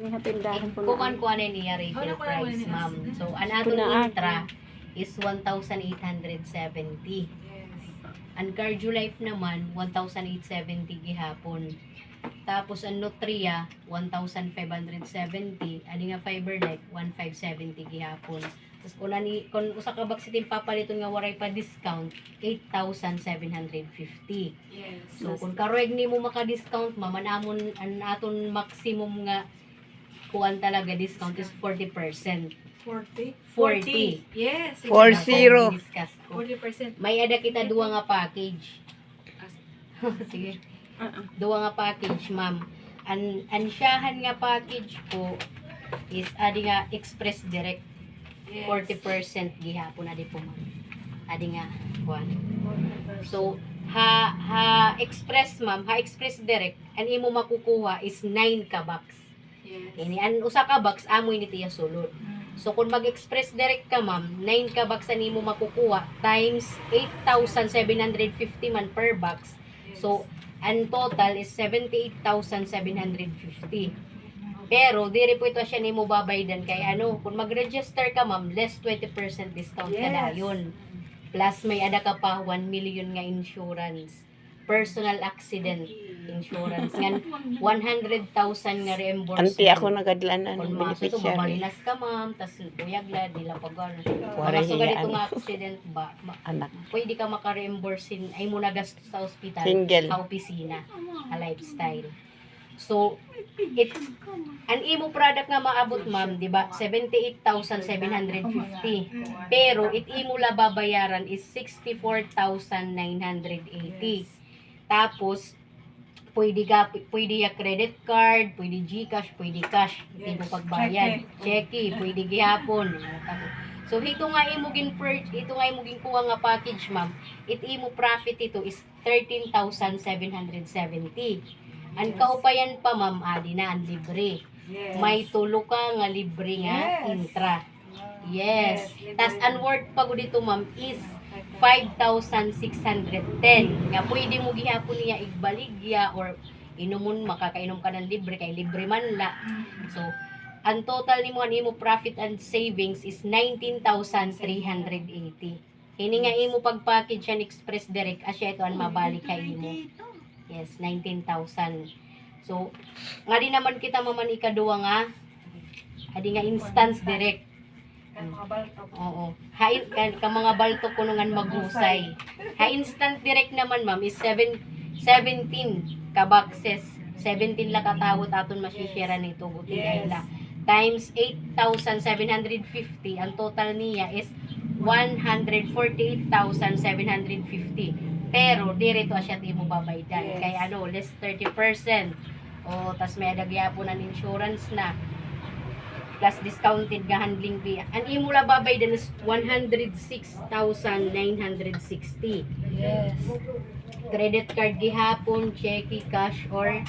Tinihatindahan po Kuman ko ano niya retail price, ma'am. So, ang aton intra is 1,870. Ang Cardiolife naman, 1,870 gihapon. Tapos ang Nutria, 1,570. Ani nga Fiberlife, 1,570 gihapon. Tapos kung usa ka baksitin papaliton nga waray pa discount, 8,750. Yes. So kung karoeg nimo maka-discount, mamanamon ang aton maximum nga kuan talaga discount is 40%. 40? 40. Yes. 40. Discuss ko. 40%. May ada kita duwa nga package. Sige. Duwa nga package, ma'am. Ang siyahan nga package ko is adi nga Express Direct. Yes. 40% gihapon adi po, ma'am. Adi nga kuan. So ha Express, ma'am, ha Express Direct, ang imo makukuha is 9 ka box. Yes. Ini an usa ka box amoy ni tiya sulod. So kung mag-Express Direct ka, ma'am, 9 ka box ani mo makukuha times 8,750 man per box. So ang total is 78,750. Pero diri po ito siya nimo babaydan kay ano, kung mag-register ka, ma'am, less 20% discount Yes. kada yun. Plus may ada ka pa 1 million nga insurance. Personal accident insurance ngan 100,000 nga reimbursement. Anti ako nagadlanan Kung ng maso ito, beneficiary. babalinas ka, ma'am, tas kuyagla, di lang pag-ano. Waray Maso ganito hiyaan. nga accident ba, Anak. pwede ka maka-reimburse ay mo na gasto sa ospital, Single. sa opisina, a lifestyle. So, ang imo product nga maabot, ma'am, di ba, 78,750. Pero, it imo la babayaran is 64,980. Tapos, pwede ya credit card, pwede GCash, pwede cash, hindi mo pagbayad. Cheque, pwede gihapon. So ito nga imugin kuha nga package, ma'am. It imo profit ito is 13,770. Ang kaupayan pa, ma'am, adi na ang libre. Yes. May tulo ka nga libre nga Yes. intra. Yes. Yes, libre Tas yan. ang worth pa ko dito, ma'am, is 5,610 nga pwede mo gihapon niya igbaligya or inumon makakainom ka ng libre kay libre man la. So ang total nimo ang imo profit and savings is 19,380. Kini nga imo pag-package yan Express Direct asya ito ang mabalik kay imo. Yes, 19,000. So nga di naman kita maman ikaduwa nga adi nga Instance Direct. Ang mga baltok. Oo. Hain ka mga balto kunungan maghusay. Ha Instant Direct naman, ma'am, is 17 ka boxes. 17 la katawot aton masishare nito buti Yes. la. Times 8,750 ang total niya is 148,750. Pero dirito siya ti mo babaydan. Yes. Kay ano, less 30%. O tas may adagyapo ng insurance na plus discounted nga handling fee. Ang imo la babaydan is 106,960. Yes. Credit card gihapon, cheque, cash or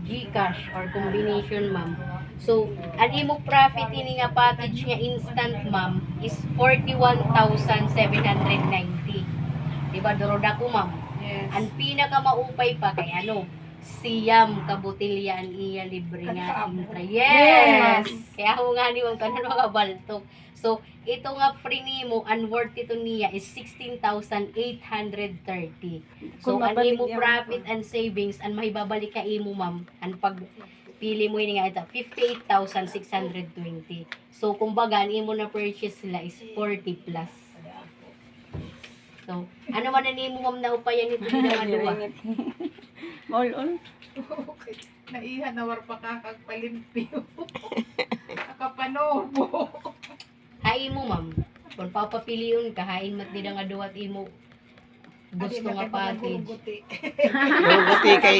GCash or combination, ma'am. So, ang imo profit ini nga package nga instant, ma'am, is 41,790. Diba, doroda ko, ma'am? Yes. Ang pinaka maupay pa kay ano, siyam kabutilya ang iya libre nga intra. Yes! Kaya ako nga ni ma'am kanan mga baltok. So, ito nga free nimo, ang worth ito niya is 16,830. So, Kung ang mabalik imo yan. profit and savings, ang mahibabalik ka imo, ma'am, ang pagpili mo ini nga ito, 58,620. So, kumbaga, ang imo na purchase sila is 40 plus. So, ano man ang imo, ma'am, na upayan ito din ang aduwa? All. Okay. Naihan na war pa kakagpalimpyo. Kakapanobo. Hain mo, ma'am. Kung papapiliyon ka, hain mat nila nga duwat imo gusto nga package. Guruguti kay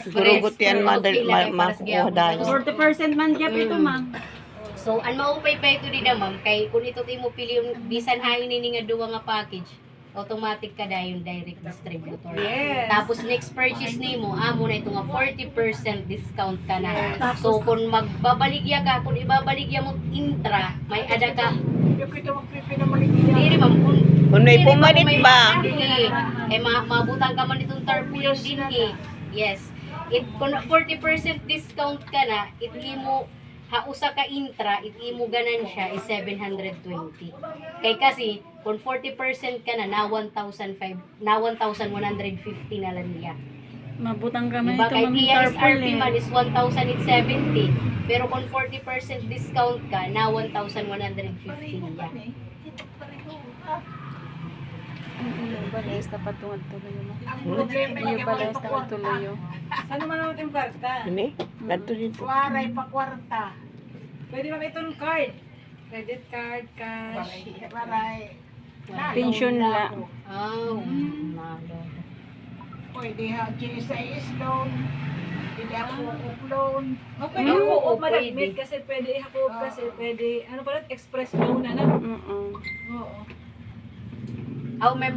guruguti ang makuha dahil. 40% man gyap ito, ma'am. So, ang maupay pa ito din na, ma'am, kay kung ito imo piliyon, bisan hain nini nga duwa nga package, automatic ka dayon direct distributor. Yes. Tapos next purchase nimo, amo na ito nga 40% discount ka na. So, kung magbabaligya ka, kung ibabaligya mo intra, may ada ka. Yung kita magpipinamaligyan. Diri, ma'am, Kung may pumalit ba? Mabutang ka man itong tarpaulin din eh. Yes. Kung 40% discount ka na, it mo usa ka intra, imo ganan siya is 720. Kay kasi, kung 40% ka na 1,150 na lang niya. Mabutang kami Diba? ito, Kay ma'am. TSRP man is 1,070. Pero kung 40% discount ka, na 1,150 niya. Balayas na patungad tuloy mo. Ang problema Iyo niya balayas na mga tuloy yo. Saan naman naman yung karta? Ini, ganito dito. Waray pa kwarta. Pwede ba itong card? Credit card, cash. Waray. Pension la. Nalo. Pwede ha, GSIS loan. Pwede ako loan. Okay, Oo, ako pwede. malagmit kasi pwede i-hakob kasi pwede, ano pala, express loan na. Mm. Oo. Member